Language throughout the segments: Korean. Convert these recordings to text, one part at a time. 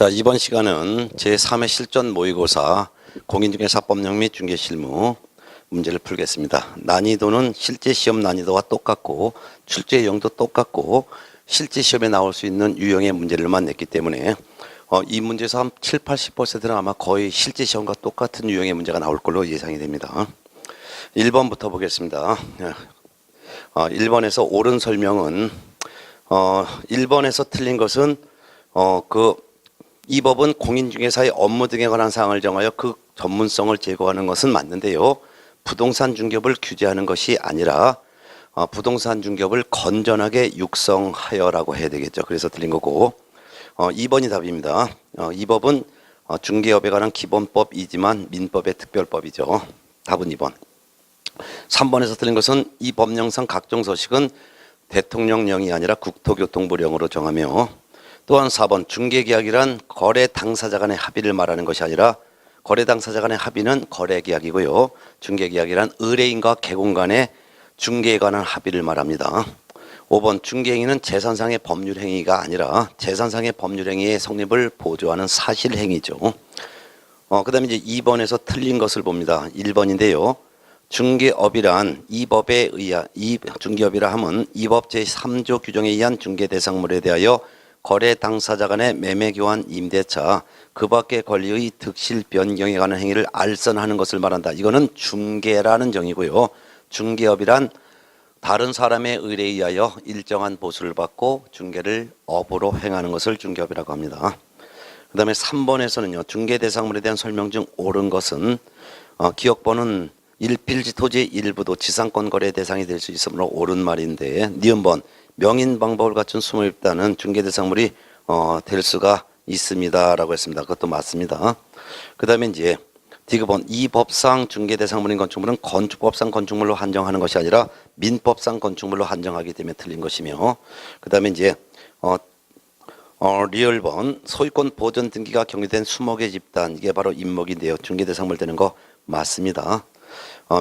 자, 이번 시간은 제3회 실전 모의고사 공인중개사법령 및 중개실무 문제를 풀겠습니다. 난이도는 실제 시험 난이도와 똑같고 출제 유형도 똑같고 실제 시험에 나올 수 있는 유형의 문제를만 냈기 때문에 이 문제에서 한 7, 80%는 아마 거의 실제 시험과 똑같은 유형의 문제가 나올 걸로 예상이 됩니다. 1번부터 보겠습니다. 1번에서 옳은 설명은 1번에서 틀린 것은 이 법은 공인중개사의 업무 등에 관한 사항을 정하여 그 전문성을 제고하는 것은 맞는데요. 부동산 중개업을 규제하는 것이 아니라 부동산 중개업을 건전하게 육성하여라고 해야 되겠죠. 그래서 틀린 거고 2번이 답입니다. 이 법은 중개업에 관한 기본법이지만 민법의 특별법이죠. 답은 2번. 3번에서 틀린 것은 이 법령상 각종 서식은 대통령령이 아니라 국토교통부령으로 정하며 또한 4번 중개계약이란 거래 당사자 간의 합의를 말하는 것이 아니라 거래 당사자 간의 합의는 거래계약이고요. 중개계약이란 의뢰인과 개공 간의 중개에 관한 합의를 말합니다. 5번 중개행위는 재산상의 법률행위가 아니라 재산상의 법률행위의 성립을 보조하는 사실행위죠. 그 다음에 이제 2번에서 틀린 것을 봅니다. 1번인데요. 중개업이란 이 법에 의한 중개업이라 함은 이 법 제3조 규정에 의한 중개대상물에 대하여 거래 당사자 간의 매매 교환 임대차 그 밖의 권리의 득실 변경에 관한 행위를 알선하는 것을 말한다. 이거는 중개라는 정의고요. 중개업이란 다른 사람의 의뢰에 의하여 일정한 보수를 받고 중개를 업으로 행하는 것을 중개업이라고 합니다. 그 다음에 3번에서는요. 중개대상물에 대한 설명 중 옳은 것은 기억번은 1필지 토지의 일부도 지상권 거래 대상이 될 수 있으므로 옳은 말인데 니은번 명인 방법을 갖춘 수모입단은 중개대상물이 될 수가 있습니다라고 했습니다. 그것도 맞습니다. 그 다음에 이제 디귿번 이 법상 중개대상물인 건축물은 건축법상 건축물로 한정하는 것이 아니라 민법상 건축물로 한정하기 때문에 틀린 것이며 그 다음에 이제 리얼번 소유권 보전 등기가 경유된 수목의 집단 이게 바로 임목인데요. 중개대상물 되는 거 맞습니다.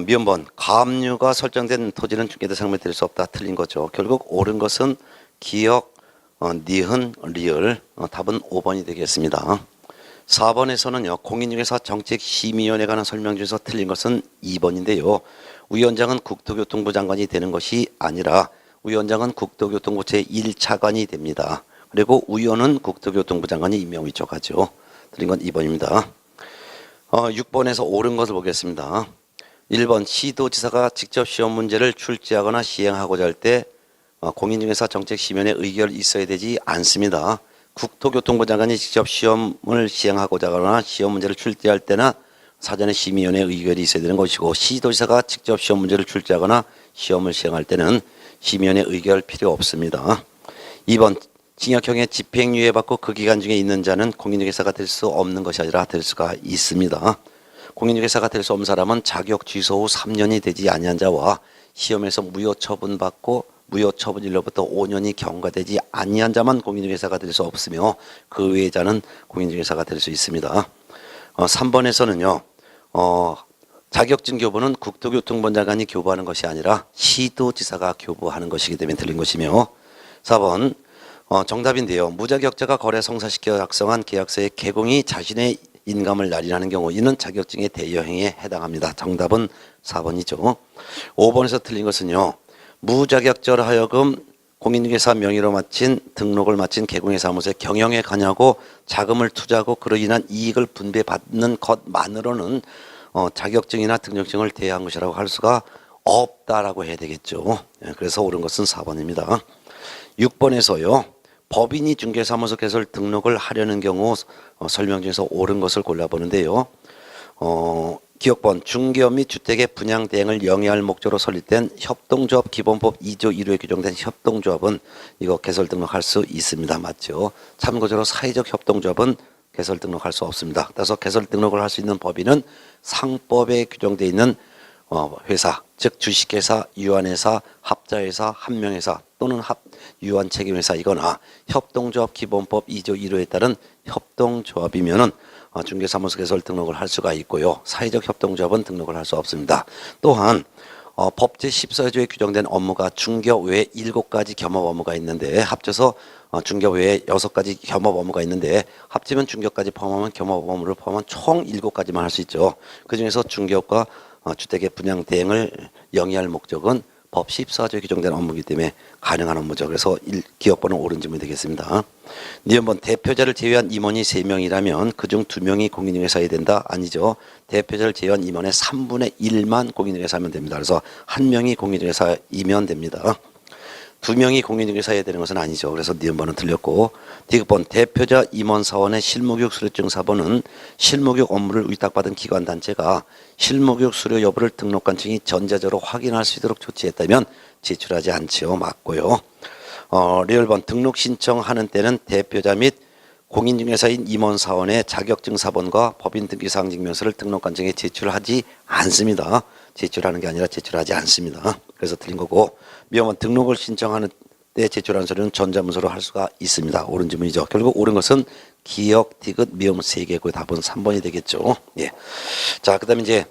미음번 가압류가 설정된 토지는 중개대상물이 될 수 없다. 틀린 거죠. 결국 옳은 것은 기역, 니은, 리을 답은 5번이 되겠습니다. 4번에서는요. 공인중개사 정책심의위원회에 관한 설명 중에서 틀린 것은 2번인데요. 위원장은 국토교통부 장관이 되는 것이 아니라 위원장은 국토교통부 제1차관이 됩니다. 그리고 위원은 국토교통부 장관이 임명 위촉하죠. 틀린 건 2번입니다. 6번에서 옳은 것을 보겠습니다. 1번 시도지사가 직접 시험 문제를 출제하거나 시행하고자 할 때 공인중개사 정책심의위원회 의결이 있어야 되지 않습니다. 국토교통부 장관이 직접 시험을 시행하고자 하거나 시험 문제를 출제할 때나 사전에 심의위원회 의결이 있어야 되는 것이고 시도지사가 직접 시험 문제를 출제하거나 시험을 시행할 때는 심의위원회 의결 필요 없습니다. 2번 징역형의 집행유예 받고 그 기간 중에 있는 자는 공인중개사가 될 수 없는 것이 아니라 될 수가 있습니다. 공인중개사가 될 수 없는 사람은 자격 취소 후 3년이 되지 아니한 자와 시험에서 무효 처분받고 무효 처분일로부터 5년이 경과되지 아니한 자만 공인중개사가 될 수 없으며 그 외의 자는 공인중개사가 될 수 있습니다. 3번에서는요. 자격증 교부는 국토교통부 장관이 교부하는 것이 아니라 시도지사가 교부하는 것이기 때문에 틀린 것이며 4번 정답인데요. 무자격자가 거래 성사시켜 작성한 계약서의 개공이 자신의 인감을 날인하는 경우 이는 자격증의 대여행위에 해당합니다. 정답은 4번이죠. 5번에서 틀린 것은요. 무자격자로 하여금 공인중개사 명의로 마친 등록을 마친 개공의 사무소에 경영에 관여하고 자금을 투자하고 그로 인한 이익을 분배받는 것만으로는 자격증이나 등록증을 대여한 것이라고 할 수가 없다라고 해야 되겠죠. 그래서 옳은 것은 4번입니다. 6번에서요. 법인이 중개사무소 개설 등록을 하려는 경우 설명 중에서 옳은 것을 골라보는데요. 기억번 중개업 및 주택의 분양 대행을 영위할 목적으로 설립된 협동조합 기본법 2조 1호에 규정된 협동조합은 이거 개설 등록할 수 있습니다. 맞죠? 참고적으로 사회적 협동조합은 개설 등록할 수 없습니다. 따라서 개설 등록을 할 수 있는 법인은 상법에 규정되어 있는 회사, 즉 주식회사, 유한회사, 합자회사, 한명회사 또는 유한책임회사 이거나 협동조합 기본법 2조 1호에 따른 협동조합이면은 중개사무소 개설 등록을 할 수가 있고요. 사회적 협동조합은 등록을 할 수 없습니다. 또한 법 제14조에 규정된 업무가 중개업 외에 7가지 겸업 업무가 있는데 합쳐서 중개업 외에 6가지 겸업 업무가 있는데 합치면 중개업까지 포함하면 겸업 업무를 포함한 총 7가지만 할 수 있죠. 그중에서 중개업과 주택의 분양 대행을 영위할 목적은 법 14조에 규정된 업무이기 때문에 가능한 업무죠. 그래서 기억번호 옳은 질문이 되겠습니다. 니은번 대표자를 제외한 임원이 3명이라면 그중 2명이 공인중개사여야 된다? 아니죠. 대표자를 제외한 임원의 3분의 1만 공인중개사하면 됩니다. 그래서 1명이 공인중개사이면 됩니다. 2명이 공인중개사여야 되는 것은 아니죠. 그래서 니은번은 틀렸고, 디귿번 대표자 임원 사원의 실무교육 수료증 사본은 실무교육 업무를 위탁받은 기관 단체가 실무교육 수료 여부를 등록관청이 전자적으로 확인할 수 있도록 조치했다면 제출하지 않지요. 맞고요. 리을번 등록 신청하는 때는 대표자 및 공인중개사인 임원 사원의 자격증 사본과 법인 등기사항 증명서를 등록관청에 제출하지 않습니다. 제출하는 게 아니라 제출하지 않습니다. 그래서 틀린 거고, 미음은 등록을 신청하는 때 제출하는 서류는 전자문서로 할 수가 있습니다. 옳은 질문이죠. 결국 옳은 것은 기역, 디귿, 미음 3개고 답은 3번이 되겠죠. 예. 자, 그다음에 이제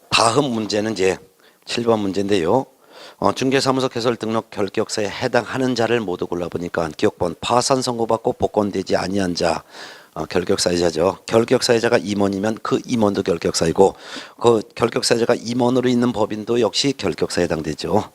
다음 문제는 이제 7번 문제인데요. 중개사무소 개설 등록 결격사에 해당하는 자를 모두 골라보니까 기억번 파산 선고받고 복권되지 아니한 자 결격사유자죠. 결격사유자가 임원이면 그 임원도 결격사이고 그 결격사유자가 임원으로 있는 법인도 역시 결격사에 해당되죠.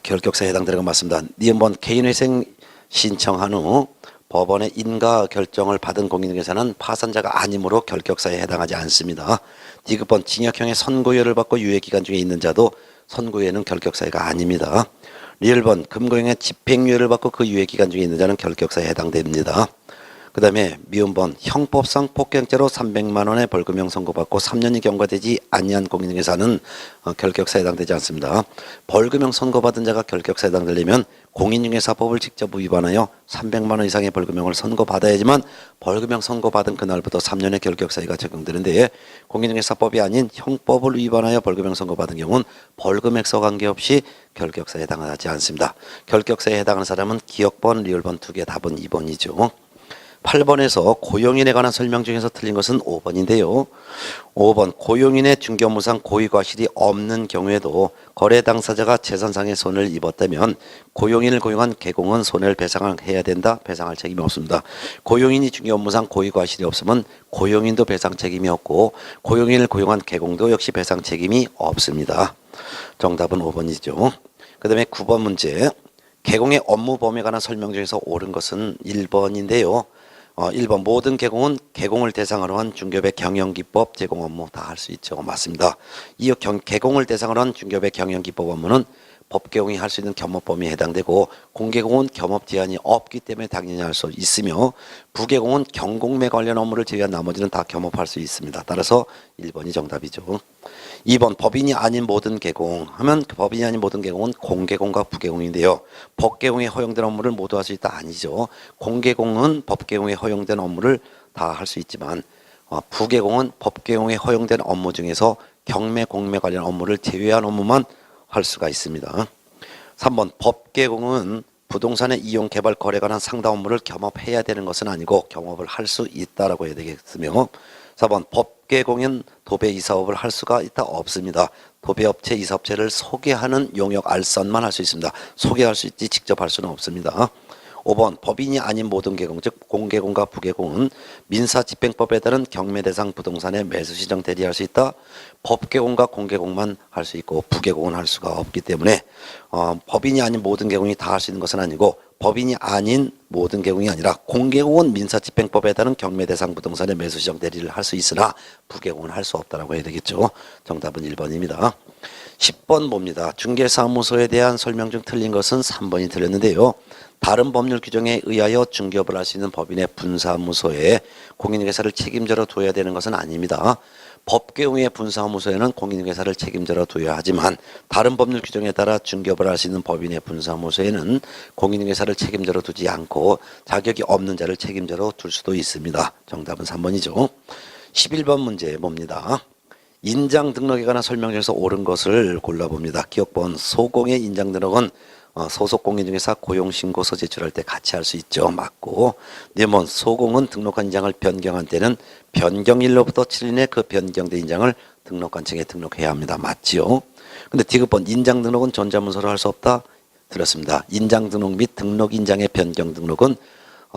결격사에 해당되는 건 맞습니다. 니은번 개인회생 신청한 후 법원의 인가 결정을 받은 공인중개사는 파산자가 아니므로 결격사에 해당하지 않습니다. 디귿번 징역형의 선고유예를 받고 유예기간 중에 있는 자도 선고유예는 결격사유가 아닙니다. 리을번 금고형의 집행유예를 받고 그 유예기간 중에 있는 자는 결격사에 해당됩니다. 그 다음에 미음번 형법상 폭행죄로 300만 원의 벌금형 선고받고 3년이 경과되지 아니한 공인중개사는 결격사에 해당되지 않습니다. 벌금형 선고받은 자가 결격사에 해당되려면 공인중개사법을 직접 위반하여 300만 원 이상의 벌금형을 선고받아야지만 벌금형 선고받은 그날부터 3년의 결격사유가 적용되는데 공인중개사법이 아닌 형법을 위반하여 벌금형 선고받은 경우는 벌금액과 관계없이 결격사에 해당하지 않습니다. 결격사에 해당하는 사람은 기억번, 리을번 2개 답은 2번이죠. 8번에서 고용인에 관한 설명 중에서 틀린 것은 5번인데요. 5번 고용인의 중개업무상 고의과실이 없는 경우에도 거래 당사자가 재산상의 손해를 입었다면 고용인을 고용한 개공은 손해를 배상해야 된다. 배상할 책임이 없습니다. 고용인이 중개업무상 고의과실이 없으면 고용인도 배상 책임이 없고 고용인을 고용한 개공도 역시 배상 책임이 없습니다. 정답은 5번이죠. 그 다음에 9번 문제. 개공의 업무 범위에 관한 설명 중에서 옳은 것은 1번인데요. 1번 모든 개공은 개공을 대상으로 한 중개업의 경영기법 제공 업무 다 할 수 있죠. 맞습니다. 이 개공을 대상으로 한 중개업의 경영기법 업무는 법개공이 할 수 있는 겸업 범위에 해당되고 공개공은 겸업 제한이 없기 때문에 당연히 할 수 있으며 부개공은 경공매 관련 업무를 제외한 나머지는 다 겸업할 수 있습니다. 따라서 1번이 정답이죠. 2번 법인이 아닌 모든 개공 하면 그 법인이 아닌 모든 개공은 공개공과 부개공인데요. 법개공에 허용된 업무를 모두 할 수 있다 아니죠. 공개공은 법개공에 허용된 업무를 다 할 수 있지만 부개공은 법개공에 허용된 업무 중에서 경매 공매 관련 업무를 제외한 업무만 할 수가 있습니다. 3번 법개공은 부동산의 이용 개발 거래 관한 상담 업무를 겸업해야 되는 것은 아니고 겸업을 할 수 있다라고 해야 되겠으며 4번 법개공인 도배 이사업을 할 수가 있다 없습니다. 도배업체 이사업체를 소개하는 용역 알선만 할 수 있습니다. 소개할 수 있지 직접 할 수는 없습니다. 5번 법인이 아닌 모든 개공 즉 공개공과 부개공은 민사집행법에 따른 경매대상 부동산의 매수시정 대리할 수 있다. 법개공과 공개공만 할 수 있고 부개공은 할 수가 없기 때문에 법인이 아닌 모든 개공이 다 할 수 있는 것은 아니고 법인이 아닌 모든 개공이 아니라 공개공은 민사집행법에 따른 경매대상 부동산의 매수시정 대리를 할 수 있으나 부개공은 할 수 없다라고 해야 되겠죠. 정답은 1번입니다. 10번 봅니다. 중개사무소에 대한 설명 중 틀린 것은 3번이 틀렸는데요. 다른 법률 규정에 의하여 중개업을 할 수 있는 법인의 분사무소에 공인중개사를 책임자로 둬야 되는 것은 아닙니다. 법개공의 분사무소에는 공인중개사를 책임자로 둬야 하지만 다른 법률 규정에 따라 중개업을 할 수 있는 법인의 분사무소에는 공인중개사를 책임자로 두지 않고 자격이 없는 자를 책임자로 둘 수도 있습니다. 정답은 3번이죠. 11번 문제 봅니다. 인장 등록에 관한 설명 중에서 옳은 것을 골라봅니다. 기억번 소공의 인장 등록은 소속 공인중개사 고용신고서 제출할 때 같이 할 수 있죠. 맞고 네번 소공은 등록한 인장을 변경한 때는 변경일로부터 7일 내 그 변경된 인장을 등록관청에 등록해야 합니다. 맞지요. 그 근데 디귿번 인장 등록은 전자문서로 할 수 없다. 들었습니다. 인장 등록 및 등록 인장의 변경 등록은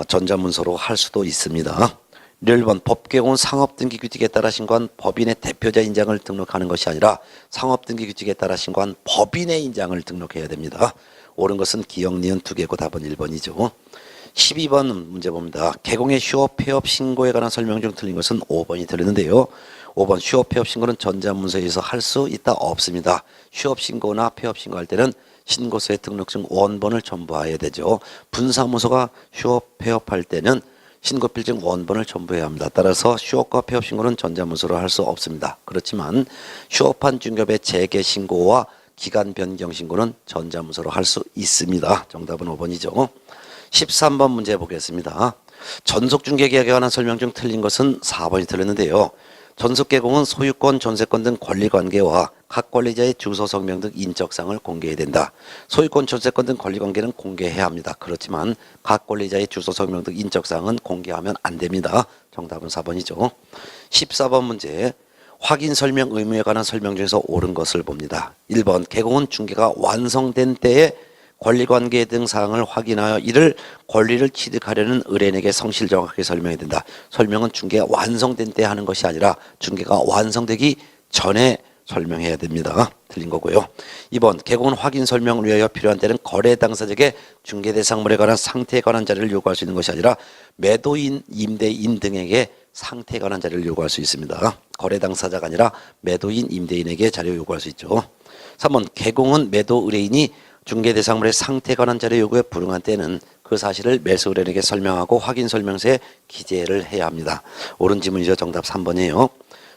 전자문서로 할 수도 있습니다. 1번 법개공은 상업등기 규칙에 따라 신고한 법인의 대표자 인장을 등록하는 것이 아니라 상업등기 규칙에 따라 신고한 법인의 인장을 등록해야 됩니다. 옳은 것은 기역, 니은 두 개고 답은 1번이죠. 12번 문제 봅니다. 개공의 휴업, 폐업 신고에 관한 설명 중 틀린 것은 5번이 들렸는데요. 5번 휴업, 폐업 신고는 전자문서에서 할 수 있다. 없습니다. 휴업 신고나 폐업 신고할 때는 신고서에 등록증 원본을 첨부해야 되죠. 분사무소가 휴업, 폐업할 때는 신고필증 원본을 첨부해야 합니다. 따라서 휴업과 폐업 신고는 전자문서로 할 수 없습니다. 그렇지만 휴업한 중개업의 재개 신고와 기간 변경 신고는 전자문서로 할 수 있습니다. 정답은 5번이죠. 13번 문제 보겠습니다. 전속중개계약에 관한 설명 중 틀린 것은 4번이 틀렸는데요. 전속개공은 소유권, 전세권 등 권리관계와 각 권리자의 주소, 성명 등 인적사항을 공개해야 된다. 소유권, 전세권 등 권리관계는 공개해야 합니다. 그렇지만 각 권리자의 주소, 성명 등 인적사항은 공개하면 안 됩니다. 정답은 4번이죠. 14번 문제. 확인 설명 의무에 관한 설명 중에서 옳은 것을 봅니다. 1번 개공은 중개가 완성된 때에 권리관계 등 사항을 확인하여 이를 권리를 취득하려는 의뢰인에게 성실 정확하게 설명해야 된다. 설명은 중개가 완성된 때 하는 것이 아니라 중개가 완성되기 전에 설명해야 됩니다. 틀린 거고요. 2번 개공은 확인 설명을 위하여 필요한 때는 거래 당사자에게 중개 대상물에 관한 상태에 관한 자료를 요구할 수 있는 것이 아니라 매도인, 임대인 등에게 상태에 관한 자료를 요구할 수 있습니다. 거래 당사자가 아니라 매도인, 임대인에게 자료 요구할 수 있죠. 3번 개공은 매도 의뢰인이 중개 대상물의 상태에 관한 자료 요구에 불응한 때는 그 사실을 매수 의뢰인에게 설명하고 확인 설명서에 기재를 해야 합니다. 옳은 지문이죠. 정답 3번이에요.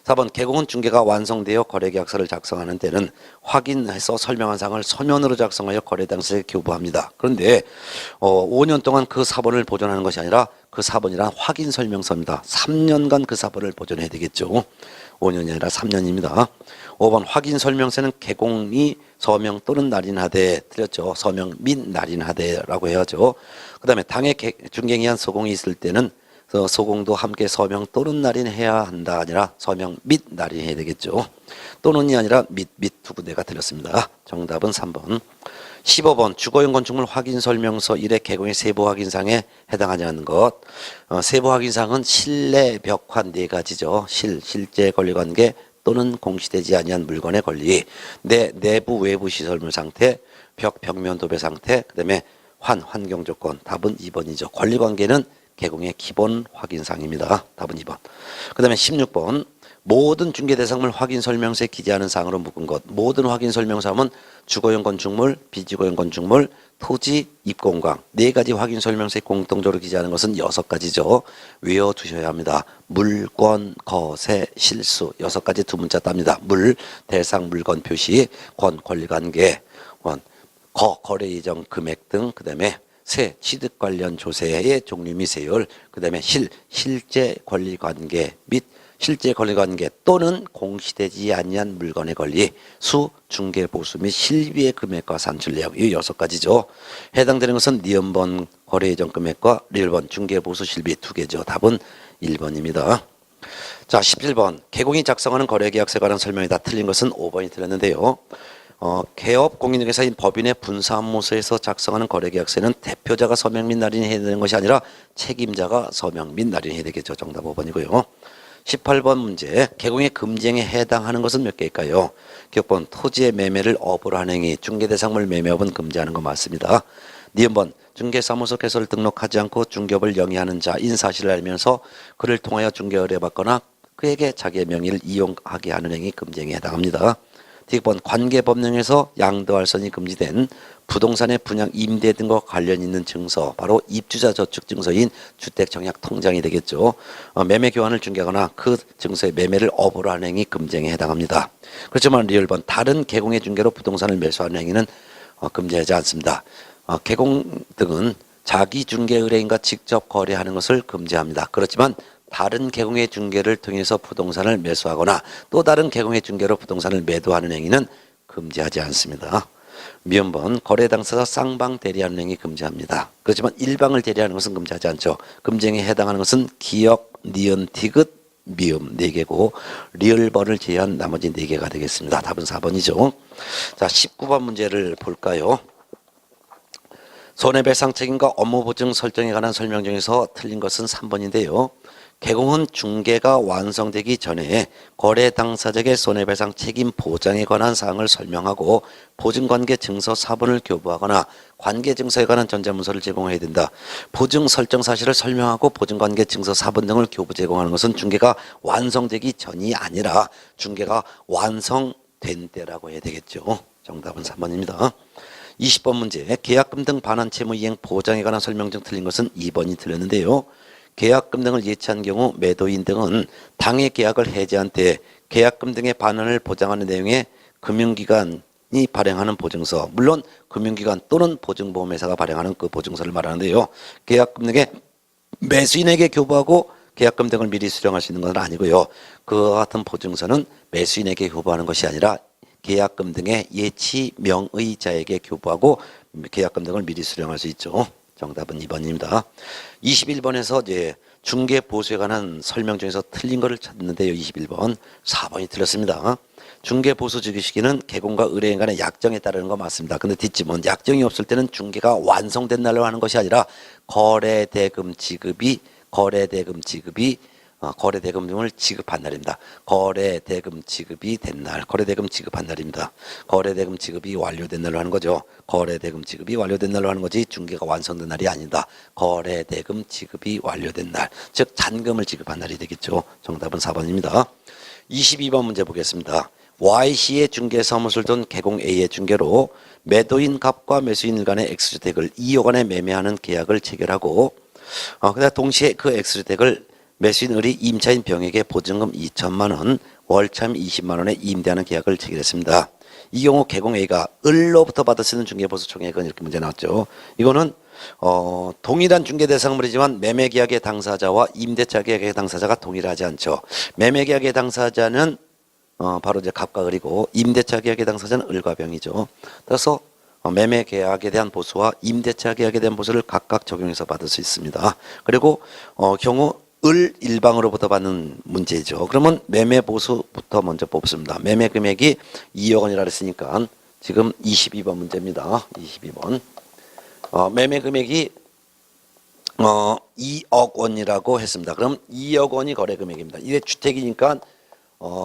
4번 개공은 중개가 완성되어 거래계약서를 작성하는 때는 확인해서 설명한 사항을 서면으로 작성하여 거래 당사자에게 교부합니다. 그런데 5년 동안 그 사본을 보존하는 것이 아니라 그 사본이란 확인 설명서입니다. 3년간 그 사본을 보존해야 되겠죠. 5년이 아니라 3년입니다. 5번 확인 설명서는 개공이 서명 또는 날인하되 틀렸죠. 서명 및 날인하되라고 해야죠. 그 다음에 당해 중개기한 소공이 있을 때는 소공도 함께 서명 또는 날인해야 한다 아니라 서명 및 날인해야 되겠죠. 또는이 아니라 및 두 군데가 틀렸습니다. 정답은 3번. 15번 주거용 건축물 확인 설명서 1의 개공의 세부 확인사항에 해당하지 않는 것. 세부 확인사항은 실내 벽화 4가지죠. 실제 권리관계 또는 공시되지 아니한 물건의 권리, 내부 외부 시설물 상태, 벽면 도배 상태, 그다음에 환경 조건. 답은 2번이죠. 권리관계는 개공의 기본 확인사항입니다. 답은 2번. 그 다음에 16번 모든 중개대상물 확인 설명서에 기재하는 사항으로 묶은 것. 모든 확인 설명서하면 주거용 건축물, 비주거용 건축물, 토지, 입공강 4가지 확인 설명서에 공통적으로 기재하는 것은 6가지죠. 외워두셔야 합니다. 물권, 거세, 실수 6가지 두 문자 땁니다. 물, 대상, 물건 표시, 권리관계, 거래 예정 금액 등, 그 다음에 세, 취득 관련 조세의 종류 및 세율, 그 다음에 실제 권리관계 및 실제 권리관계 또는 공시되지 아니한 물건의 권리, 수, 중개 보수 및 실비의 금액과 산출 내역 이 6가지죠. 해당되는 것은 니은번 거래 예정 금액과 리을번 중개 보수 실비 2개죠. 답은 1번입니다. 자, 17번 개공이 작성하는 거래계약서에 관한 설명이 다 틀린 것은 5번이 틀렸는데요. 개업 공인중개사인 법인의 분사무소에서 작성하는 거래계약서에는 대표자가 서명 및 날인해야 되는 것이 아니라 책임자가 서명 및 날인해야 되겠죠. 정답 5번이고요. 18번 문제 개공의 금지행에 해당하는 것은 몇 개일까요? 기억번 토지의 매매를 업으로 하는 행위 중개대상물 매매업은 금지하는 거 맞습니다. 니은번 중개사무소 개소를 등록하지 않고 중개업을 영위하는 자인 사실을 알면서 그를 통하여 중개를 해받거나 그에게 자기의 명의를 이용하게 하는 행위 금지행에 해당합니다. D번 관계법령에서 양도할선이 금지된 부동산의 분양, 임대 등과 관련 있는 증서, 바로 입주자 저축 증서인 주택청약 통장이 되겠죠. 매매 교환을 중개하거나 그 증서의 매매를 업으로 하는 행위 금지행에 해당합니다. 그렇지만 리을번 다른 개공의 중개로 부동산을 매수하는 행위는 금지하지 않습니다. 개공 등은 자기 중개 의뢰인과 직접 거래하는 것을 금지합니다. 그렇지만 다른 개공의 중개를 통해서 부동산을 매수하거나 또 다른 개공의 중개로 부동산을 매도하는 행위는 금지하지 않습니다. 미음번 거래 당사자 쌍방 대리하는 행위 금지합니다. 그렇지만 일방을 대리하는 것은 금지하지 않죠. 금지행에 해당하는 것은 기역, 니은, 디귿, 미음 4개고 리을번을 제외한 나머지 4개가 되겠습니다. 답은 4번이죠. 자, 19번 문제를 볼까요? 손해배상 책임과 업무보증 설정에 관한 설명 중에서 틀린 것은 3번인데요. 개공은 중개가 완성되기 전에 거래 당사자에게 손해배상 책임 보장에 관한 사항을 설명하고 보증관계 증서 사본을 교부하거나 관계 증서에 관한 전자문서를 제공해야 된다. 보증 설정 사실을 설명하고 보증관계 증서 사본 등을 교부 제공하는 것은 중개가 완성되기 전이 아니라 중개가 완성된 때라고 해야 되겠죠. 정답은 3번입니다. 20번 문제, 계약금 등 반환 채무 이행 보장에 관한 설명 중 틀린 것은 2번이 틀렸는데요. 계약금 등을 예치한 경우 매도인 등은 당해 계약을 해지한 때 계약금 등의 반환을 보장하는 내용의 금융기관이 발행하는 보증서, 물론 금융기관 또는 보증보험회사가 발행하는 그 보증서를 말하는데요. 계약금 등의 매수인에게 교부하고 계약금 등을 미리 수령할 수 있는 건 아니고요. 그와 같은 보증서는 매수인에게 교부하는 것이 아니라 계약금 등의 예치 명의자에게 교부하고 계약금 등을 미리 수령할 수 있죠. 정답은 2번입니다. 21번에서 이제 중개 보수에 관한 설명 중에서 틀린 거를 찾는데요. 21번 4번이 틀렸습니다. 중개 보수 즉위 시기는 개공과 의뢰인 간의 약정에 따르는 거 맞습니다. 근데 뒷짐은 약정이 없을 때는 중개가 완성된 날로 하는 것이 아니라 거래대금 지급이 거래대금 등을 지급한 날입니다. 거래대금 지급이 된 날, 거래대금 지급한 날입니다. 거래대금 지급이 완료된 날로 하는 거죠. 거래대금 지급이 완료된 날로 하는 거지 중개가 완성된 날이 아니다. 거래대금 지급이 완료된 날, 즉 잔금을 지급한 날이 되겠죠. 정답은 4번입니다. 22번 문제 보겠습니다. Y씨의 중개사무소를 둔 개공 A의 중개로 매도인 갑과 매수인 간의 X주택을 2억 원에 매매하는 계약을 체결하고 그다음 동시에 그 X주택을 매수인 을이 임차인 병에게 보증금 2천만 원, 월차임 20만 원에 임대하는 계약을 체결했습니다. 이 경우 개공 A가 을로부터 받을 수 있는 중개보수 총액은 이렇게 문제 나왔죠. 이거는 동일한 중개 대상물이지만 매매계약의 당사자와 임대차 계약의 당사자가 동일하지 않죠. 매매계약의 당사자는 바로 이제 갑과 을이고 임대차 계약의 당사자는 을과 병이죠. 따라서 매매계약에 대한 보수와 임대차 계약에 대한 보수를 각각 적용해서 받을 수 있습니다. 그리고 경우 을 일방으로부터 받는 문제죠. 그러면 매매 보수부터 먼저 뽑습니다. 매매 금액이 2억 원이라 그랬으니까 지금 22번 문제입니다. 22번. 매매 금액이 2억 원이라고 했습니다. 그럼 2억 원이 거래 금액입니다. 이게 주택이니까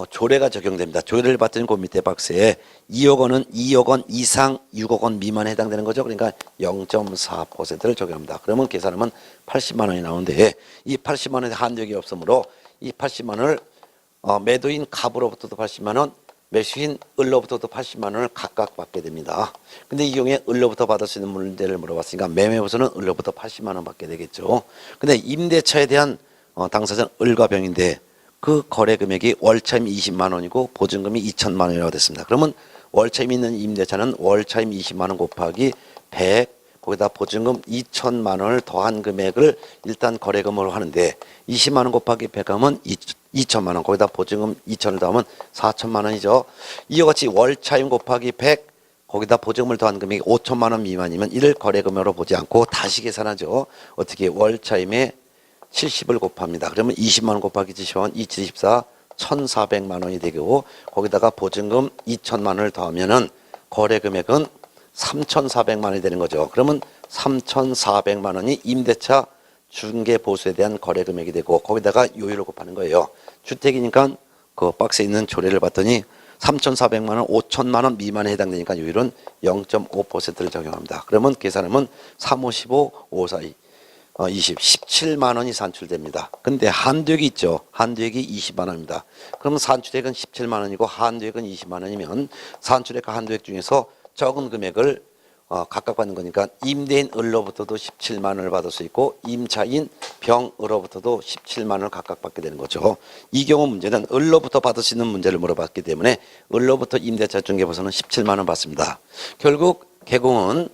조례가 적용됩니다. 조례를 봤더니 그 밑에 박스에 2억 원은 2억 원 이상 6억 원 미만에 해당되는 거죠. 그러니까 0.4%를 적용합니다. 그러면 계산하면 80만 원이 나오는데 이 80만 원의 한도액이 없으므로 이 80만 원을 매도인 갑으로부터도 80만 원, 매수인 을로부터도 80만 원을 각각 받게 됩니다. 근데 이 경우에 을로부터 받을 수 있는 문제를 물어봤으니까 매매보수는 을로부터 80만 원 받게 되겠죠. 근데 임대차에 대한 당사자는 을과 병인데 그 거래 금액이 월차임 20만 원이고 보증금이 2천만 원이라고 됐습니다. 그러면 월차임 있는 임대차는 월차임 20만 원 곱하기 100 거기다 보증금 2천만 원을 더한 금액을 일단 거래금으로 하는데 20만 원 곱하기 100 하면 2천만 원 거기다 보증금 2천을 더하면 4천만 원이죠. 이와 같이 월차임 곱하기 100 거기다 보증금을 더한 금액이 5천만 원 미만이면 이를 거래금으로 보지 않고 다시 계산하죠. 어떻게 월차임에 70을 곱합니다. 그러면 20만 원 곱하기 70은 2724 1,400만 원이 되고 거기다가 보증금 2천만 원을 더하면은 거래 금액은 3,400만 원이 되는 거죠. 그러면 3,400만 원이 임대차 중개 보수에 대한 거래 금액이 되고 거기다가 요율을 곱하는 거예요. 주택이니까 그 박스에 있는 조례를 봤더니 3,400만 원, 5천만 원 미만에 해당되니까 요율은 0.5%를 적용합니다. 그러면 계산하면 3, 5, 15, 5, 4, 2 17만 원이 산출됩니다. 근데 한도액이 있죠. 한도액이 20만 원입니다. 그러면 산출액은 17만 원이고 한도액은 20만 원이면 산출액과 한도액 중에서 적은 금액을 각각 받는 거니까 임대인 을로부터도 17만 원을 받을 수 있고 임차인 병으로부터도 17만 원을 각각 받게 되는 거죠. 이 경우 문제는 을로부터 받을 수 있는 문제를 물어봤기 때문에 을로부터 임대차 중개보수는 17만 원 받습니다. 결국 개공은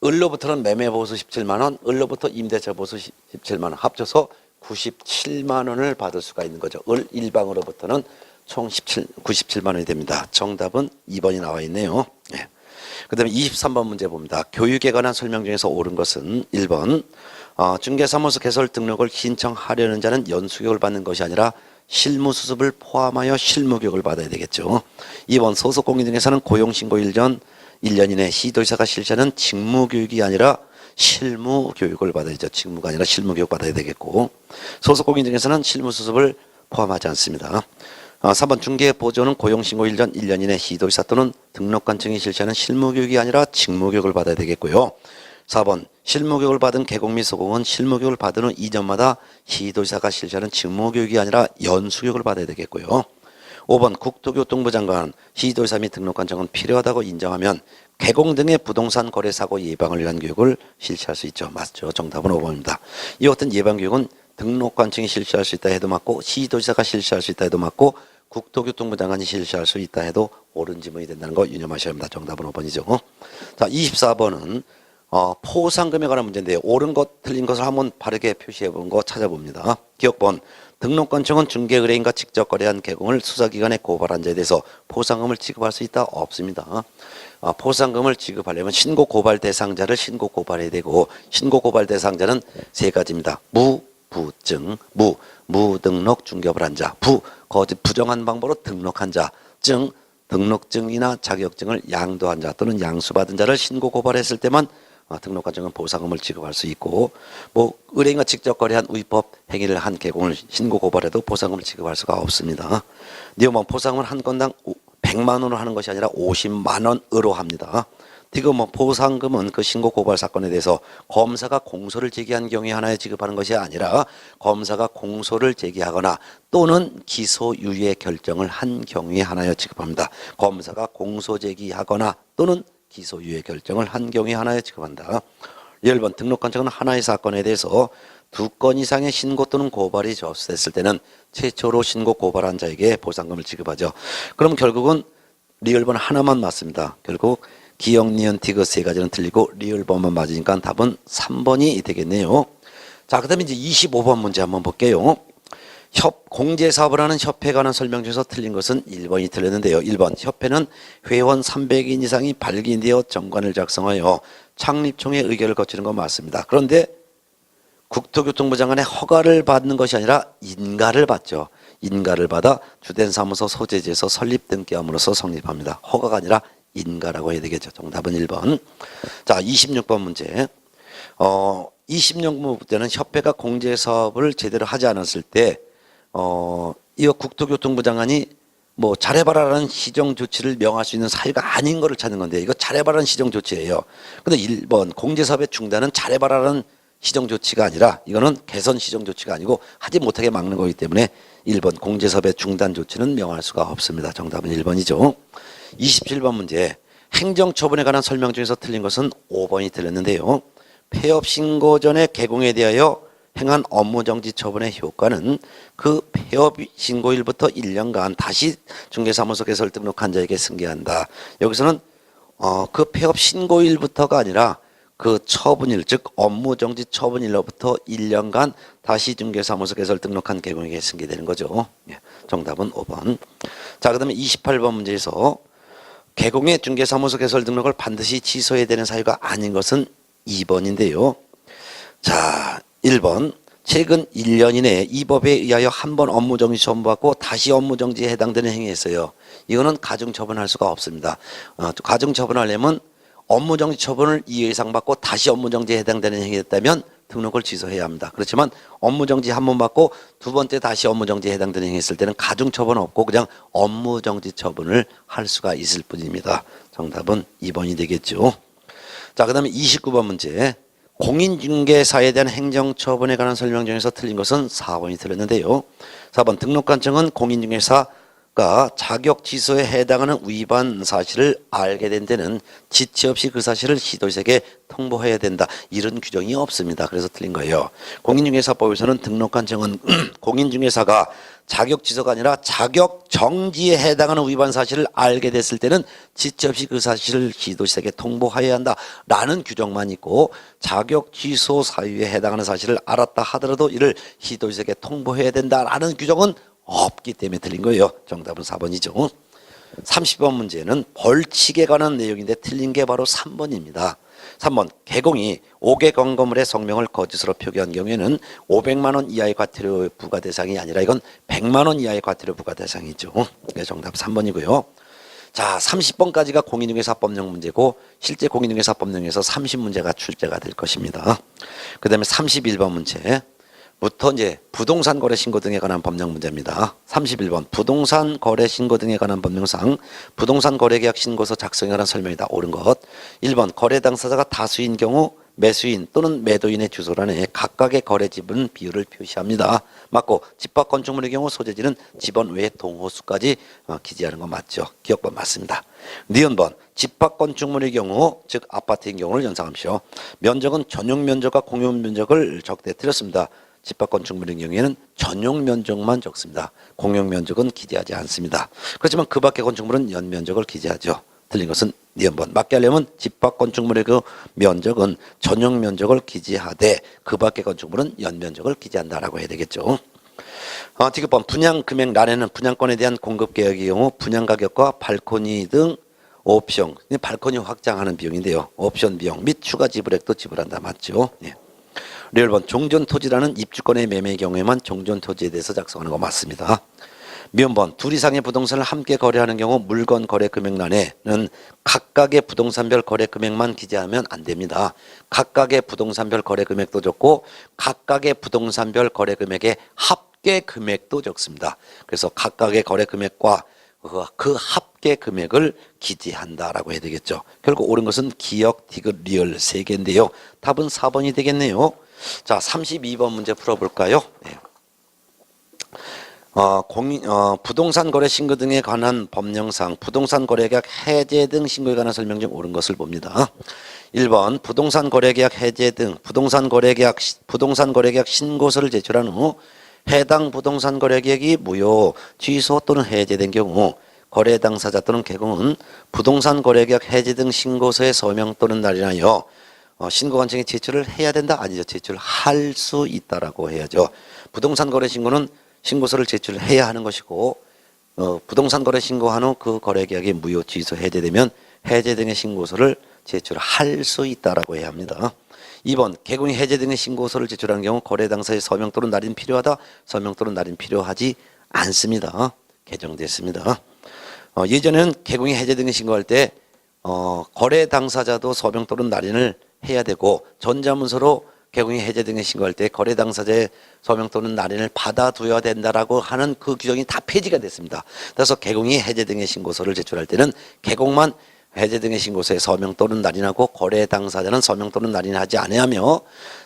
을로부터는 매매보수 17만 원, 을로부터 임대차 보수 17만 원 합쳐서 97만 원을 받을 수가 있는 거죠. 을 일방으로부터는 총 97만 원이 됩니다. 정답은 2번이 나와 있네요. 그 다음에 23번 문제 봅니다. 교육에 관한 설명 중에서 옳은 것은 1번 중개사무소 개설 등록을 신청하려는 자는 연수교육을 받는 것이 아니라 실무수습을 포함하여 실무교육을 받아야 되겠죠. 2번 소속공인중개사는 고용신고 1년 이내 시도지사가 실시하는 직무교육이 아니라 실무교육을 받아야죠. 직무가 아니라 실무교육 받아야 되겠고, 소속공인중개사는 실무수습을 포함하지 않습니다. 3번 중개보조는 고용신고 1년 이내 시도지사 또는 등록관청이 실시하는 실무교육이 아니라 직무교육을 받아야 되겠고요. 4번 실무교육을 받은 개공 및 소공은 실무교육을 받은 후 2년마다 시도지사가 실시하는 직무교육이 아니라 연수교육을 받아야 되겠고요. 5번 국토교통부 장관 시도지사 및 등록관청은 필요하다고 인정하면 개공 등의 부동산 거래 사고 예방을 위한 교육을 실시할 수 있죠. 맞죠. 정답은 5번입니다. 이 같은 예방교육은 등록관청이 실시할 수 있다 해도 맞고 시도지사가 실시할 수 있다 해도 맞고 국토교통부 장관이 실시할 수 있다 해도 옳은 지문이 된다는 거 유념하셔야 합니다. 정답은 5번이죠. 자, 24번은 포상금에 관한 문제인데요. 옳은 것 틀린 것을 한번 바르게 표시해 본 거 찾아봅니다. 기억본 등록관청은 중개의뢰인과 직접 거래한 개공을 수사기관에 고발한 자에 대해서 포상금을 지급할 수 있다? 없습니다. 포상금을 지급하려면 신고 고발 대상자를 신고 고발해야 되고, 신고 고발 대상자는 세 가지입니다. 무부증, 무등록 중개업을 한 자, 거짓 부정한 방법으로 등록한 자, 등록증이나 자격증을 양도한 자 또는 양수받은 자를 신고 고발했을 때만 등록관청은 보상금을 지급할 수 있고, 의뢰인과 직접 거래한 위법 행위를 한 개공을 신고 고발해도 보상금을 지급할 수가 없습니다. 보상금을 한 건당 100만 원으로 하는 것이 아니라 50만 원으로 합니다. 지금 보상금은 그 신고 고발 사건에 대해서 검사가 공소를 제기한 경우에 하나에 지급하는 것이 아니라 검사가 공소를 제기하거나 또는 기소유예 결정을 한 경우에 하나에 지급합니다. 검사가 공소 제기하거나 또는 기소유예 결정을 한 경우에 하나에 지급한다. 10번 등록관청은 하나의 사건에 대해서 2건 이상의 신고 또는 고발이 접수됐을 때는 최초로 신고 고발한 자에게 보상금을 지급하죠. 그럼 결국은 리을번 하나만 맞습니다. 결국 기역, 니은, 티그 세 가지는 틀리고 리을번만 맞으니까 답은 3번이 되겠네요. 자, 그 다음에 이제 25번 문제 한번 볼게요. 공제사업을 하는 협회에 관한 설명 중에서 틀린 것은 1번이 틀렸는데요. 1번 협회는 회원 300인 이상이 발기되어 정관을 작성하여 창립총회 의결을 거치는 건 맞습니다. 그런데 국토교통부 장관의 허가를 받는 것이 아니라 인가를 받죠. 인가를 받아 주된 사무소 소재지에서 설립 등기함으로써 성립합니다. 허가가 아니라 인가라고 해야 되겠죠. 정답은 1번. 자, 26번 문제. 26번 문제는 협회가 공제사업을 제대로 하지 않았을 때 이거 국토교통부 장관이 잘해봐라라는 시정조치를 명할 수 있는 사유가 아닌 거를 찾는 건데, 이거 잘해봐라는 시정조치예요. 근데 1번 공제사업의 중단은 잘해봐라는 시정조치가 아니라 이거는 개선 시정조치가 아니고 하지 못하게 막는 거기 때문에 1번 공제사업의 중단 조치는 명할 수가 없습니다. 정답은 1번이죠. 27번 문제. 행정처분에 관한 설명 중에서 틀린 것은 5번이 틀렸는데요. 폐업 신고 전에 개공에 대하여 행한 업무정지 처분의 효과는 그 폐업 신고일부터 1년간 다시 중개사무소 개설 등록한 자에게 승계한다. 여기서는 그 폐업 신고일부터가 아니라 그 처분일, 즉 업무정지 처분일로부터 1년간 다시 중개사무소 개설 등록한 개공에게 승계되는 거죠. 정답은 5번. 자, 그 다음에 28번 문제에서 개공의 중개사무소 개설 등록을 반드시 취소해야 되는 사유가 아닌 것은 2번인데요. 자, 1번. 최근 1년 이내에 이 법에 의하여 한 번 업무정지 처분받고 다시 업무정지에 해당되는 행위였어요. 이거는 가중처분할 수가 없습니다. 가중처분하려면 업무정지 처분을 2회 이상 받고 다시 업무정지에 해당되는 행위였다면 등록을 취소해야 합니다. 그렇지만 업무정지 한 번 받고 두 번째 다시 업무정지에 해당되는 행위했을 때는 가중처분 없고 그냥 업무정지 처분을 할 수가 있을 뿐입니다. 정답은 2번이 되겠죠. 자, 그 다음에 29번 문제. 공인중개사에 대한 행정처분에 관한 설명 중에서 틀린 것은 4번이 틀렸는데요. 4번 등록관청은 공인중개사가 자격 취소에 해당하는 위반 사실을 알게 된 데는 지체 없이 그 사실을 시도지사에게 통보해야 된다. 이런 규정이 없습니다. 그래서 틀린 거예요. 공인중개사법에서는 등록관청은 공인중개사가 자격 취소가 아니라 자격 정지에 해당하는 위반 사실을 알게 됐을 때는 지체 없이 그 사실을 시도지사에게 통보해야 한다라는 규정만 있고, 자격 취소 사유에 해당하는 사실을 알았다 하더라도 이를 시도지사에게 통보해야 된다라는 규정은 없기 때문에 틀린 거예요. 정답은 4번이죠. 30번 문제는 벌칙에 관한 내용인데 틀린 게 바로 3번입니다. 3번 개공이 5개 건건물의 성명을 거짓으로 표기한 경우에는 500만 원 이하의 과태료 부과 대상이 아니라 이건 100만 원 이하의 과태료 부과 대상이죠. 네, 정답 3번이고요. 자, 30번까지가 공인중개사법령 문제고 실제 공인중개사법령에서 30문제가 출제가 될 것입니다. 그 다음에 31번 문제부터 이제 부동산 거래 신고 등에 관한 법령 문제입니다. 31번 부동산 거래 신고 등에 관한 법령상 부동산 거래 계약 신고서 작성에 관한 설명이다. 옳은 것. 1번 거래 당사자가 다수인 경우 매수인 또는 매도인의 주소란에 각각의 거래 지분 비율을 표시합니다. 맞고 집합 건축물의 경우 소재지는 집원 외 동호수까지 기재하는 거 맞죠? 기억번 맞습니다. 니은번 집합 건축물의 경우 즉 아파트인 경우를 연상하십시오. 면적은 전용 면적과 공용 면적을 적대 틀렸습니다. 집합 건축물의 경우에는 전용 면적만 적습니다. 공용 면적은 기재하지 않습니다. 그렇지만 그 밖의 건축물은 연면적을 기재하죠. 틀린 것은 니은번. 맞게 하려면 집합 건축물의 그 면적은 전용 면적을 기재하되 그 밖의 건축물은 연면적을 기재한다라고 해야 되겠죠. 디귿번 분양 금액 란에는 분양권에 대한 공급 계약의 경우 분양 가격과 발코니 등 옵션, 발코니 확장하는 비용인데요. 옵션 비용 및 추가 지불액도 지불한다. 맞죠? 예. 리얼번 종전 토지라는 입주권의 매매의 경우에만 종전 토지에 대해서 작성하는 거 맞습니다. 미음번 둘 이상의 부동산을 함께 거래하는 경우 물건 거래 금액란에는 각각의 부동산별 거래 금액만 기재하면 안 됩니다. 각각의 부동산별 거래 금액도 적고 각각의 부동산별 거래 금액의 합계 금액도 적습니다. 그래서 각각의 거래 금액과 그 합계 금액을 기재한다라고 해야 되겠죠. 결국 옳은 것은 기역, 디귿, 리얼 세 개인데요. 답은 4번이 되겠네요. 자, 32번 문제 풀어볼까요? 네. 부동산 거래 신고 등에 관한 법령상 부동산 거래 계약 해제 등 신고에 관한 설명 중 옳은 것을 봅니다. 1번 부동산 거래 계약 해제 등 부동산 거래 계약 신고서를 제출한 후 해당 부동산 거래 계약이 무효, 취소 또는 해제된 경우 거래 당사자 또는 개공은 부동산 거래 계약 해제 등 신고서의 서명 또는 날인하여 신고관청에 제출을 해야 된다? 아니죠. 제출할 수 있다라고 해야죠. 부동산 거래 신고는 신고서를 제출해야 하는 것이고 부동산 거래 신고한 후 그 거래 계약이 무효, 취소, 해제되면 해제 등의 신고서를 제출할 수 있다라고 해야 합니다. 2번 개공이 해제 등의 신고서를 제출하는 경우 거래 당사의 서명 또는 날인 필요하다. 서명 또는 날인 필요하지 않습니다. 개정됐습니다. 예전에는 개공이 해제 등의 신고할 때 거래 당사자도 서명 또는 날인을 해야 되고 전자문서로 개공이 해제 등의 신고할 때 거래 당사자의 서명 또는 날인을 받아둬야 된다라고 하는 그 규정이 다 폐지가 됐습니다. 그래서 개공이 해제 등의 신고서를 제출할 때는 개공만 해제 등의 신고서에 서명 또는 날인하고 거래 당사자는 서명 또는 날인하지 아니하며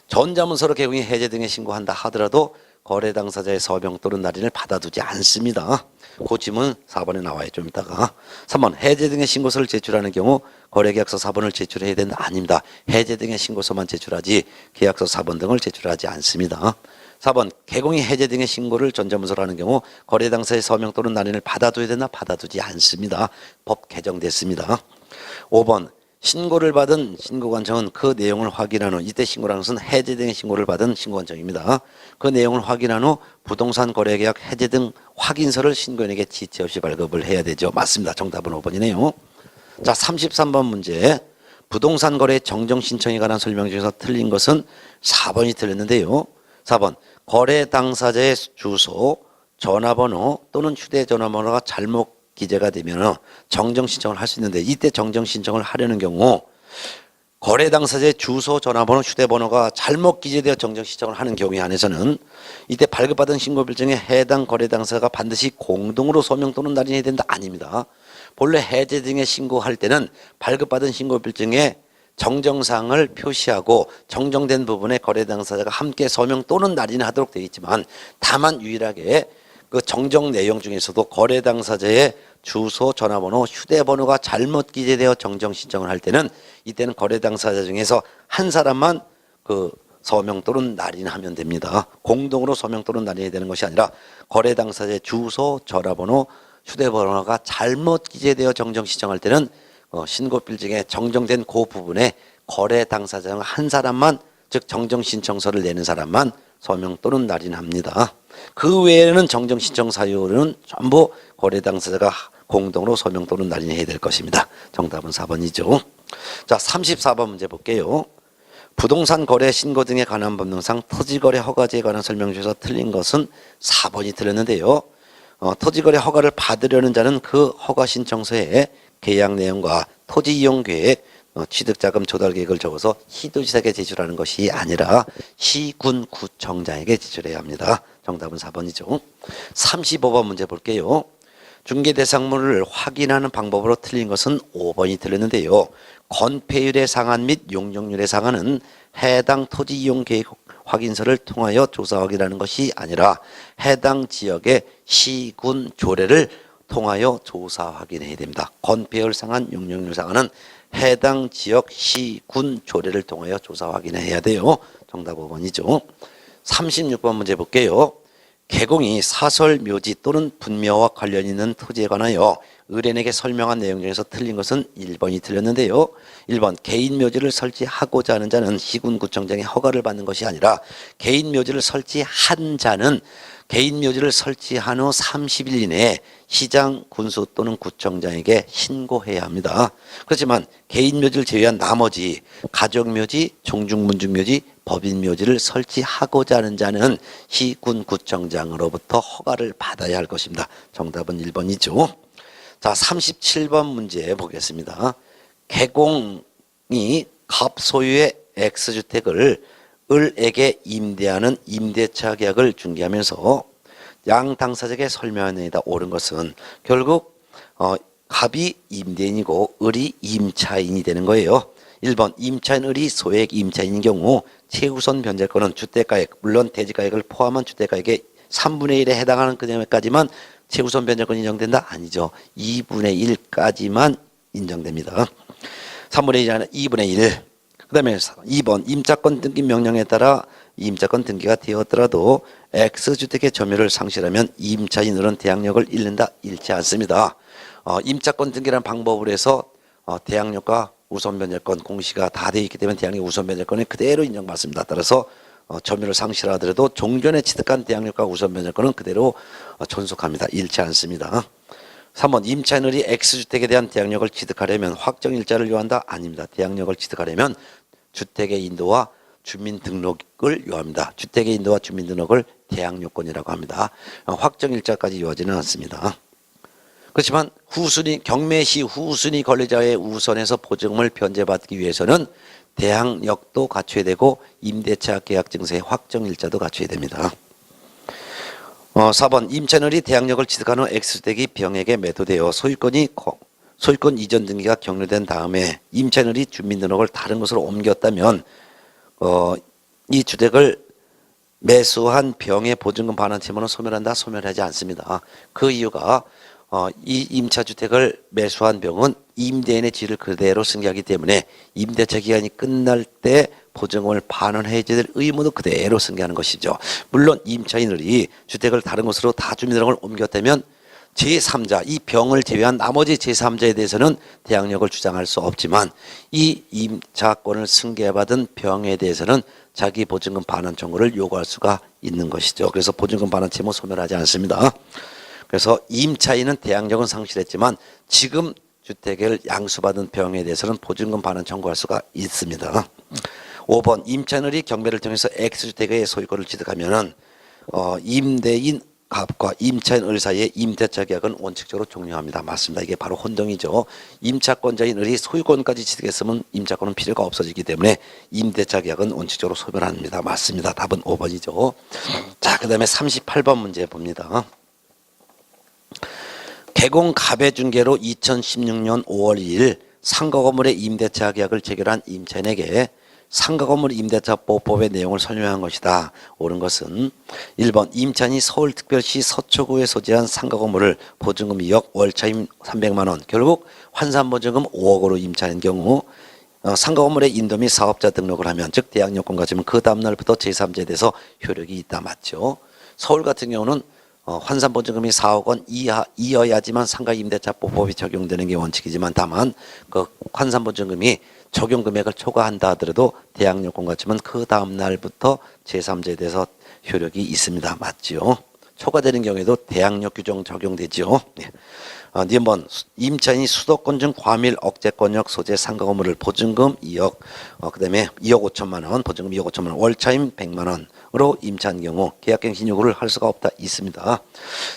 전자문서로 개공이 해제 등의 신고한다 하더라도 거래 당사자의 서명 또는 날인을 받아두지 않습니다. 그 질문 4번에 나와요. 좀 이따가. 3번 해제 등의 신고서를 제출하는 경우 거래계약서 4번을 제출해야 된다. 아닙니다. 해제 등의 신고서만 제출하지 계약서 4번 등을 제출하지 않습니다. 4번 개공이 해제 등의 신고를 전자문서로 하는 경우 거래 당사의 서명 또는 날인을 받아둬야 되나? 받아두지 않습니다. 법 개정됐습니다. 5번 신고를 받은 신고관청은 그 내용을 확인한 후 이때 신고라는 것은 해제 등의 신고를 받은 신고관청입니다. 그 내용을 확인한 후 부동산 거래계약 해제 등 확인서를 신고인에게 지체 없이 발급을 해야 되죠. 맞습니다. 정답은 5번이네요. 자, 33번 문제 부동산 거래 정정 신청에 관한 설명 중에서 틀린 것은 4번이 틀렸는데요. 4번 거래 당사자의 주소, 전화번호 또는 휴대전화번호가 잘못 기재가 되면 정정 신청을 할 수 있는데 이때 정정 신청을 하려는 경우 거래 당사자의 주소, 전화번호, 휴대번호가 잘못 기재되어 정정 신청을 하는 경우에 한해서는 이때 발급받은 신고필증에 해당 거래 당사자가 반드시 공동으로 서명 또는 날인해야 된다? 아닙니다. 본래 해제 등에 신고할 때는 발급받은 신고필증에 정정사항을 표시하고 정정된 부분에 거래 당사자가 함께 서명 또는 날인하도록 되어 있지만 다만 유일하게 그 정정 내용 중에서도 거래 당사자의 주소, 전화번호, 휴대번호가 잘못 기재되어 정정 신청을 할 때는 이때는 거래 당사자 중에서 한 사람만 그 서명 또는 날인하면 됩니다. 공동으로 서명 또는 날인해야 되는 것이 아니라 거래 당사자의 주소, 전화번호, 휴대번호가 잘못 기재되어 정정 신청할 때는 신고필증에 정정된 그 부분에 거래 당사자 중 한 사람만 즉 정정 신청서를 내는 사람만 서명 또는 날인합니다. 그 외에는 정정 신청 사유는 전부 거래 당사자가 공동으로 서명 또는 날인해야 될 것입니다. 정답은 4번이죠. 자, 34번 문제 볼게요. 부동산 거래 신고 등에 관한 법령상 토지거래 허가제에 관한 설명 중에서 틀린 것은 4번이 틀렸는데요. 토지거래 허가를 받으려는 자는 그 허가 신청서에 계약 내용과 토지 이용 계획, 취득자금 조달 계획을 적어서 시도지사에게 제출하는 것이 아니라 시군구청장에게 제출해야 합니다. 정답은 4번이죠. 35번 문제 볼게요. 중개대상물을 확인하는 방법으로 틀린 것은 5번이 틀렸는데요. 건폐율의 상한 및 용적률의 상한은 해당 토지 이용 계획 확인서를 통하여 조사 확인하는 것이 아니라 해당 지역의 시군 조례를 통하여 조사 확인해야 됩니다. 건폐율 상한, 용적률 상한은 해당 지역 시군 조례를 통하여 조사 확인해야 돼요. 정답 5번이죠. 36번 문제 볼게요. 개공이 사설, 묘지 또는 분묘와 관련 있는 토지에 관하여 의뢰인에게 설명한 내용 중에서 틀린 것은 1번이 틀렸는데요. 1번 개인 묘지를 설치하고자 하는 자는 시군구청장의 허가를 받는 것이 아니라 개인 묘지를 설치한 자는 개인 묘지를 설치한 후 30일 이내에 시장, 군수 또는 구청장에게 신고해야 합니다. 그렇지만 개인 묘지를 제외한 나머지 가족묘지, 종중문중묘지, 법인묘지를 설치하고자 하는 자는 시군구청장으로부터 허가를 받아야 할 것입니다. 정답은 1번이죠. 자, 37번 문제 보겠습니다. 개공이 갑소유의 X주택을 을에게 임대하는 임대차 계약을 중개하면서 양 당사자에게 설명한 내용이다. 옳은 것은 결국 갑이 임대인이고 을이 임차인이 되는 거예요. 1번 임차인 을이 소액 임차인인 경우 최우선 변제권은 주택가액, 물론 대지가액을 포함한 주택가액의 3분의 1에 해당하는 금액까지만 최우선 변제권이 인정된다? 아니죠. 2분의 1까지만 인정됩니다. 3분의 1이 아니라 2분의 1. 그 다음에 2번 임차권 등기 명령에 따라 임차권 등기가 되었더라도 X주택의 점유를 상실하면 임차인으로는 대항력을 잃는다? 잃지 않습니다. 임차권 등기라는 방법으로 해서 대항력과 우선변제권 공시가 다 되어 있기 때문에 대항력 우선변제권이 그대로 인정받습니다. 따라서 점유를 상실하더라도 종전에 취득한 대항력과 우선변제권은 그대로 존속합니다. 잃지 않습니다. 3번 임차인이 X주택에 대한 대항력을 취득하려면 확정일자를 요한다? 아닙니다. 대항력을 취득하려면 주택의 인도와 주민등록을 요합니다. 주택의 인도와 주민등록을 대항요건이라고 합니다. 확정일자까지 요하지는 않습니다. 그렇지만 후순위 경매시 후순위 권리자의 우선에서 보증금을 변제받기 위해서는 대항력도 갖춰야 되고 임대차 계약 증서의 확정일자도 갖춰야 됩니다. 4번 임차인이 대항력을 취득한 후 X주택이 병에게 매도되어 소유권 이전 등기가 격려된 다음에 임차인이 주민등록을 다른 곳으로 옮겼다면 이 주택을 매수한 병의 보증금 반환 채무는 소멸한다? 소멸하지 않습니다. 그 이유가 이 임차주택을 매수한 병은 임대인의 지위를 그대로 승계하기 때문에 임대차 기간이 끝날 때 보증금을 반환해야 될 의무도 그대로 승계하는 것이죠. 물론 임차인들이 주택을 다른 곳으로 다 주민등록을 옮겼다면 제3자, 이 병을 제외한 나머지 제3자에 대해서는 대항력을 주장할 수 없지만 이 임차권을 승계받은 병에 대해서는 자기 보증금 반환 청구를 요구할 수가 있는 것이죠. 그래서 보증금 반환 채무 소멸하지 않습니다. 그래서 임차인은 대항력은 상실했지만 지금 주택을 양수받은 병에 대해서는 보증금 반환 청구할 수가 있습니다. 5번 임차인이 경매를 통해서 X주택의 소유권을 취득하면은 임대인 갑과 임차인 을 사이의 임대차 계약은 원칙적으로 종료합니다. 맞습니다. 이게 바로 혼동이죠. 임차권자인 을이 소유권까지 취득했으면 임차권은 필요가 없어지기 때문에 임대차 계약은 원칙적으로 소멸합니다. 맞습니다. 답은 5번이죠. 자, 그 다음에 38번 문제 봅니다. 개공 갑의 중개로 2016년 5월 2일 상가 건물의 임대차 계약을 체결한 임차인에게 상가 건물 임대차보호법의 내용을 설명한 것이다. 옳은 것은 1번 임차인이 서울특별시 서초구에 소재한 상가 건물을 보증금 2억, 월차임 300만 원, 결국 환산보증금 5억으로 임차인 경우 상가 건물의 인도 및 사업자 등록을 하면 즉 대항력권 가지면 그 다음날부터 제3자에 대해서 효력이 있다. 맞죠? 서울 같은 경우는 환산보증금이 4억 원 이하여야지만 상가 임대차보호법이 적용되는 게 원칙이지만 다만 그 환산보증금이 적용 금액을 초과한다 하더라도 대항력권 같지만 그 다음 날부터 제3자에 대해서 효력이 있습니다. 맞죠? 초과되는 경우에도 대항력 규정 적용되죠. 네. 니은번 임차인이 수도권 중 과밀 억제권역 소재 상가 건물을 보증금 2억, 그다음에 2억 5천만 원, 보증금 2억 5천만 원, 월차임 100만 원으로 임차한 경우 계약갱신 요구를 할 수가 없다 있습니다.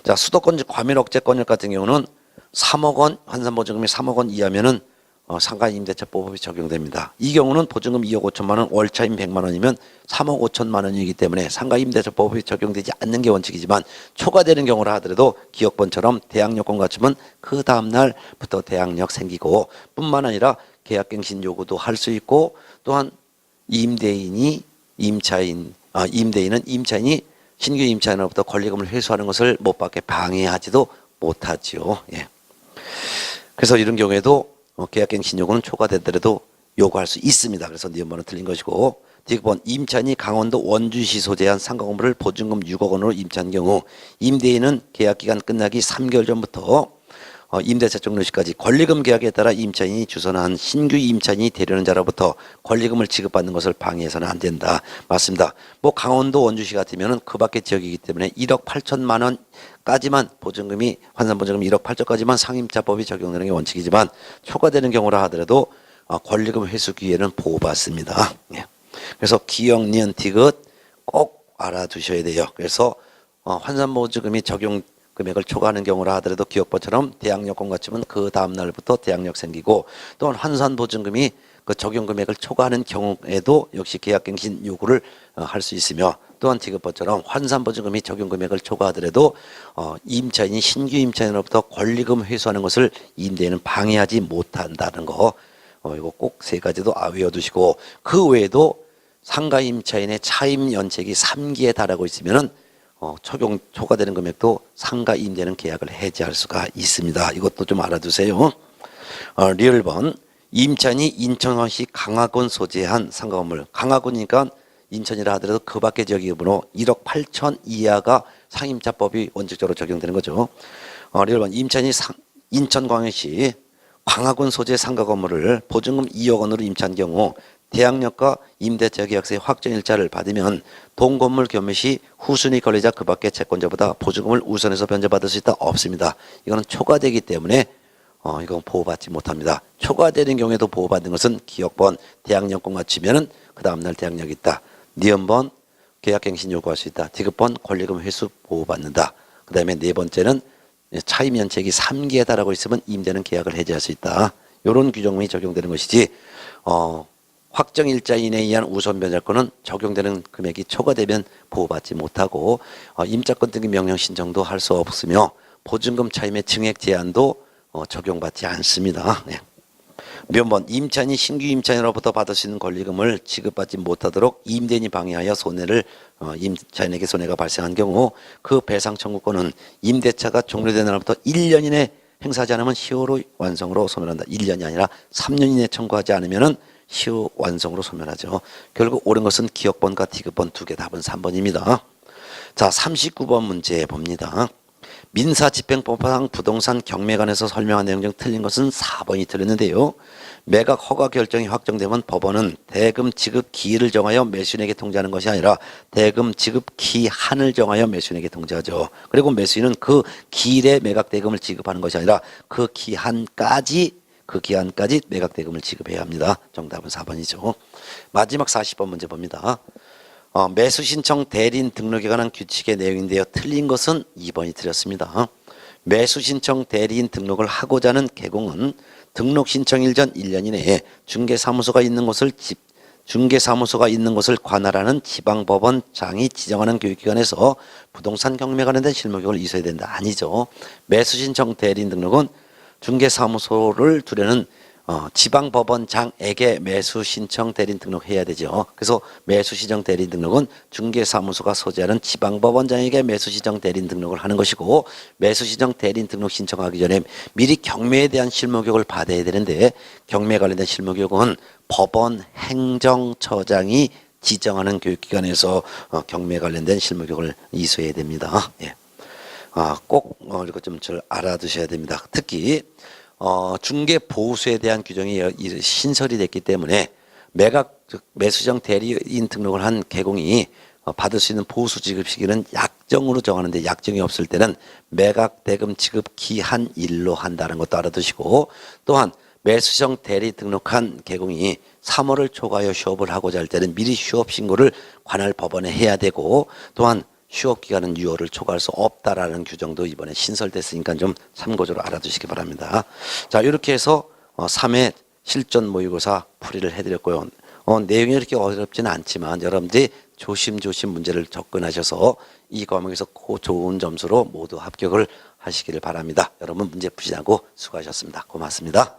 자, 수도권 중 과밀 억제권역 같은 경우는 3억 원, 환산 보증금이 3억 원 이하면은 상가 임대차보호법이 적용됩니다. 이 경우는 보증금 2억 5천만 원, 월차임 100만 원이면 3억 5천만 원이기 때문에 상가 임대차보호법이 적용되지 않는 게 원칙이지만 초과되는 경우라 하더라도 기업번처럼 대항력권 갖추면 그 다음 날부터 대항력 생기고 뿐만 아니라 계약갱신 요구도 할 수 있고 또한 임대인은 임차인이 신규 임차인으로부터 권리금을 회수하는 것을 못 받게 방해하지도 못하지요. 예. 그래서 이런 경우에도 계약갱신 요구는 초과되더라도 요구할 수 있습니다. 그래서 니은번은 틀린 것이고, D번 임차인이 강원도 원주시 소재한 상가 건물을 보증금 6억 원으로 임차한 경우 임대인은 계약기간 끝나기 3개월 전부터 임대차 종료 시까지 권리금 계약에 따라 임차인이 주선한 신규 임차인이 되려는 자로부터 권리금을 지급받는 것을 방해해서는 안 된다. 맞습니다. 뭐 강원도 원주시 같으면은 그 밖의 지역이기 때문에 1억 8천만 원까지만 보증금이 환산 보증금 1억 8천까지만 상임자법이 적용되는 게 원칙이지만 초과되는 경우라 하더라도 권리금 회수 기회는 보호받습니다. 예. 그래서 기역, 니은, 디귿 꼭 알아두셔야 돼요. 그래서 환산 보증금이 적용 금액을 초과하는 경우라 하더라도 기업법처럼 대항력권 갖추면 그 다음 날부터 대항력 생기고 또한 환산 보증금이 그 적용 금액을 초과하는 경우에도 역시 계약갱신 요구를 할 수 있으며 또한 지급법처럼 환산 보증금이 적용 금액을 초과하더라도 임차인이 신규 임차인으로부터 권리금 회수하는 것을 임대인은 방해하지 못한다는 거 이거 꼭 세 가지도 외워두시고 그 외에도 상가 임차인의 차임 연책이 3기에 달하고 있으면은 초과되는 금액도 상가 임대는 계약을 해지할 수가 있습니다. 이것도 좀 알아두세요. 리을번 임차인이 인천시 강화군 소재한 상가 건물, 강화군이니까 인천이라 하더라도 그 밖의 지역이므로 1억 8천 이하가 상임자법이 원칙적으로 적용되는 거죠. 리을번 임차인이 인천광역시 광화군 소재 상가 건물을 보증금 2억 원으로 임차한 경우 대항력과 임대차 계약서의 확정일자를 받으면 동건물 경매 시 후순위 권리자 그 밖의 채권자보다 보증금을 우선해서 변제받을 수 있다 없습니다. 이거는 초과되기 때문에 이건 보호받지 못합니다. 초과되는 경우에도 보호받는 것은 기역번 대항력권 갖추면은 그 다음날 대항력이 있다. 니은번 계약갱신 요구할 수 있다. 디귿번 권리금 회수 보호받는다. 그 다음에 네 번째는 차임 연책이 3기에 달하고 있으면 임대는 계약을 해지할 수 있다. 이런 규정이 적용되는 것이지 확정일자 이내에 의한 우선 변제권은 적용되는 금액이 초과되면 보호받지 못하고 임차권 등기 명령 신청도 할 수 없으며 보증금 차임의 증액 제한도 적용받지 않습니다. 네. 몇번 임차인이 신규 임차인으로부터 받을 수 있는 권리금을 지급받지 못하도록 임대인이 방해하여 임차인에게 손해가 발생한 경우 그 배상 청구권은 임대차가 종료된 날부터 1년 이내 행사하지 않으면 시효로 완성으로 소멸한다. 1년이 아니라 3년 이내 청구하지 않으면은 시효 완성으로 소멸하죠. 결국 옳은 것은 기역번과 디귿번 두 개 답은 3번입니다. 자, 39번 문제 봅니다. 민사집행법상 부동산 경매관에서 설명한 내용 중 틀린 것은 4번이 틀렸는데요. 매각 허가 결정이 확정되면 법원은 대금 지급 기일을 정하여 매수인에게 통지하는 것이 아니라 대금 지급 기한을 정하여 매수인에게 통지하죠. 그리고 매수인은 그 기일에 매각 대금을 지급하는 것이 아니라 그 기한까지 매각 대금을 지급해야 합니다. 정답은 4번이죠. 마지막 40번 문제 봅니다. 매수 신청 대리인 등록에 관한 규칙의 내용인데요. 틀린 것은 2번이 틀렸습니다. 매수 신청 대리인 등록을 하고자 하는 개공은 등록 신청일 전 1년 이내에 중개사무소가 있는 곳을 관할하는 지방법원장이 지정하는 교육기관에서 부동산 경매 관련된 실무교육을 이수해야 된다. 아니죠. 매수 신청 대리인 등록은 중개사무소를 두려는 지방법원장에게 매수신청 대리인 등록해야 되죠. 그래서 매수신청 대리인 등록은 중개사무소가 소재하는 지방법원장에게 매수신청 대리인 등록을 하는 것이고 매수신청 대리인 등록 신청하기 전에 미리 경매에 대한 실무교육을 받아야 되는데 경매 관련된 실무교육은 법원 행정처장이 지정하는 교육기관에서 경매 관련된 실무교육을 이수해야 됩니다. 예. 꼭 이거 좀 잘 알아두셔야 됩니다. 특히 중개 보수에 대한 규정이 신설이 됐기 때문에 매수정 대리인 등록을 한 개공이 받을 수 있는 보수 지급 시기는 약 약정으로 정하는데 약정이 없을 때는 매각 대금 지급 기한 일로 한다는 것도 알아두시고, 또한 매수성 대리 등록한 개공이 3월을 초과하여 휴업을 하고자 할 때는 미리 휴업 신고를 관할 법원에 해야 되고, 또한 휴업 기간은 6월을 초과할 수 없다라는 규정도 이번에 신설됐으니까 좀 참고적으로 알아두시기 바랍니다. 자, 이렇게 해서 3회 실전 모의고사 풀이를 해드렸고요. 내용이 이렇게 어렵지는 않지만 여러분들이 조심조심 문제를 접근하셔서 이 과목에서 좋은 점수로 모두 합격을 하시기를 바랍니다. 여러분 문제 푸시라고 수고하셨습니다. 고맙습니다.